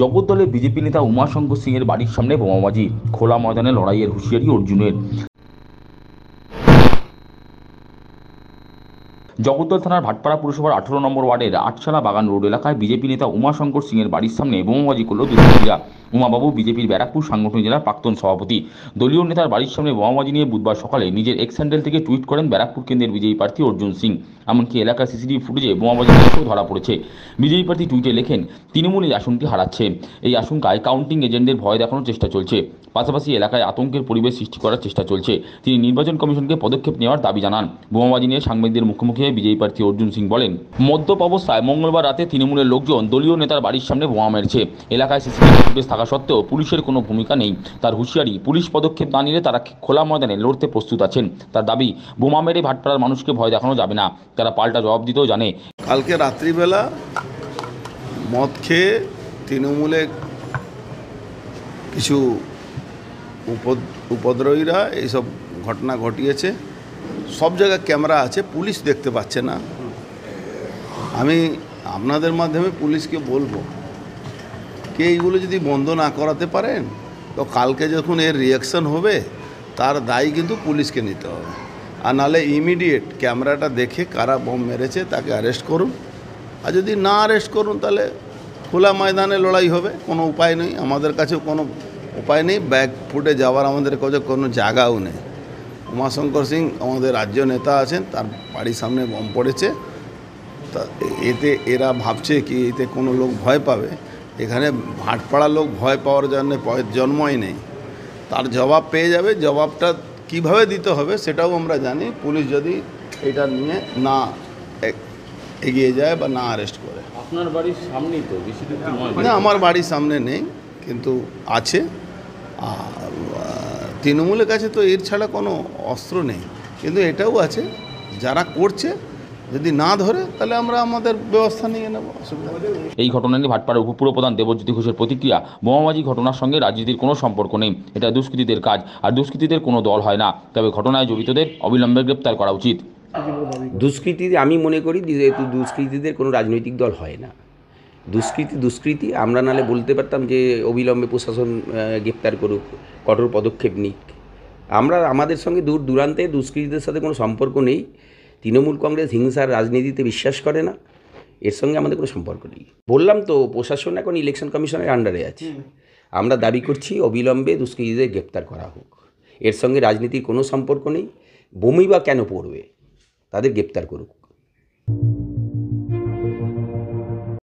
জগদ্দলে BJP নেতা উমাশঙ্কর সিংয়ের বাড়ির সামনে বোমাবাজি, খোলা ময়দানে লড়াইয়ের হুঁশিয়ারি অর্জুনের। জগদ্দল থানার ভাটপাড়া পুরসভার 18 নম্বর ওয়ার্ডের আটশালা বাগান রোড এলাকায় বিজেপি নেতা উমাশঙ্কর সিংয়ের বাড়ির সামনে বোমাবাজি করল দুষ্কৃতীরা। উমাবাবু বিজেপির ব্যারাকপুর সাংগঠনিক জেলার প্রাক্তন সভাপতি। দলীয় নেতার বাড়ির সামনে বোমাবাজি নিয়ে বুধবার সকালে নিজের এক্স হ্যান্ডেল থেকে টুইট করেন ব্যারাকপুর কেন্দ্রের বিজেপি প্রার্থী অর্জুন সিং। এমনকি এলাকার সিসিটিভি ফুটেজে বোমাবাজির দৃশ্যও ধরা পড়েছে। বিজেপি প্রার্থী টুইটে লেখেন, তৃণমূল এই আসনটি হারাচ্ছে। এই আশঙ্কায় কাউন্টিং এজেন্টদের ভয় দেখানোর চেষ্টা চলছে। পাশাপাশি এলাকায় আতঙ্কের পরিবেশ সৃষ্টি করার চেষ্টা চলছে। তিনি নির্বাচন কমিশনকে পদক্ষেপ নেওয়ার দাবি জানান। বোমাবাজি নিয়ে সাংবাদিকদের মুখোমুখি হয়ে বিজেপি প্রার্থী অর্জুন সিং বলেন, মদ্যপ অবস্থায় মঙ্গলবার রাতে তৃণমূলের লোকজন দলীয় নেতার বাড়ির সামনে বোমা মেরেছে। এলাকায় সিসিটিভি ফুটেজ থাকা সত্ত্বেও পুলিশের কোনো ভূমিকা নেই। তার হুঁশিয়ারি, পুলিশ পদক্ষেপ না নিলে তারা খোলা ময়দানে লড়তে প্রস্তুত আছেন। তার দাবি, বোমা মেরে ভাটপাড়ার মানুষকে ভয় দেখানো যাবে না, তারা পাল্টা জবাব দিতেও জানে। কালকে রাত্রিবেলা মদ খেয়ে তৃণমূলে কিছু উপদ্রবীরা এইসব ঘটনা ঘটিয়েছে। সব জায়গায় ক্যামেরা আছে, পুলিশ দেখতে পাচ্ছে না। আমি আপনাদের মাধ্যমে পুলিশকে বলবো, কে এইগুলো যদি বন্ধ না করাতে পারেন তো কালকে যখন এর রিয়াকশন হবে তার দায়ী কিন্তু পুলিশকে নিতে হবে। আর নাহলে ইমিডিয়েট ক্যামেরাটা দেখে কারা বোম মেরেছে তাকে অ্যারেস্ট করুন। আর যদি না অ্যারেস্ট করুন তাহলে খোলা ময়দানে লড়াই হবে। কোনো উপায় নেই, আমাদের কাছে কোনো উপায় নেই, ব্যাগ ফুটে যাওয়ার আমাদের কাছে কোনো জায়গাও নেই। উমাশঙ্কর সিং আমাদের রাজ্য নেতা আছেন, তার বাড়ির সামনে বোম পড়েছে। তা এতে এরা ভাবছে কি এতে কোনো লোক ভয় পাবে। এখানে ভাটপাড়া লোক ভয় পাওয়ার জন্য জন্মই নেই। তার জবাব পেয়ে যাবে। জবাবটা কিভাবে দিতে হবে সেটাও আমরা জানি। পুলিশ যদি এটা নিয়ে না এগিয়ে যায় বা না অ্যারেস্ট করে। আপনার বাড়ির সামনেই তো, বেশি দূর নয়। না, আমার বাড়ির সামনে নেই, কিন্তু আছে। আর তৃণমূলের কাছে তো এর ছাড়া কোনো অস্ত্র নেই, কিন্তু এটাও আছে। যারা করছে যদি না ধরে তাহলে আমরা আমাদের ব্যবস্থা নিয়ে নেব, অসুবিধা নেই। এই ঘটনা নিয়ে ভাটপাড়ার উপপুরপ্রধান দেবজ্যোতি ঘোষের প্রতিক্রিয়া, বোমাবাজি ঘটনার সঙ্গে রাজনীতির কোনো সম্পর্ক নেই। এটা দুষ্কৃতীদের কাজ, আর দুষ্কৃতীদের কোনো দল হয় না। তবে ঘটনায় জড়িতদের অবিলম্বে গ্রেপ্তার করা উচিত। দুষ্কৃতী আমি মনে করি যেহেতু দুষ্কৃতীদের কোনো রাজনৈতিক দল হয় না। দুষ্কৃতি আমরা নালে বলতে পারতাম যে অবিলম্বে প্রশাসন গ্রেপ্তার করুক, কঠোর পদক্ষেপ নিক। আমরা আমাদের সঙ্গে দূর দূরান্তে দুষ্কৃতীদের সাথে কোনো সম্পর্ক নেই। তৃণমূল কংগ্রেস হিংসার রাজনীতিতে বিশ্বাস করে না, এর সঙ্গে আমাদের কোনো সম্পর্ক নেই। বললাম তো, প্রশাসন এখন ইলেকশন কমিশনের আন্ডারে আছে। আমরা দাবি করছি অবিলম্বে দুষ্কৃতীদের গ্রেপ্তার করা হোক। এর সঙ্গে রাজনীতির কোনো সম্পর্ক নেই। বমি বা কেন পড়বে, তাদের গ্রেপ্তার করুক।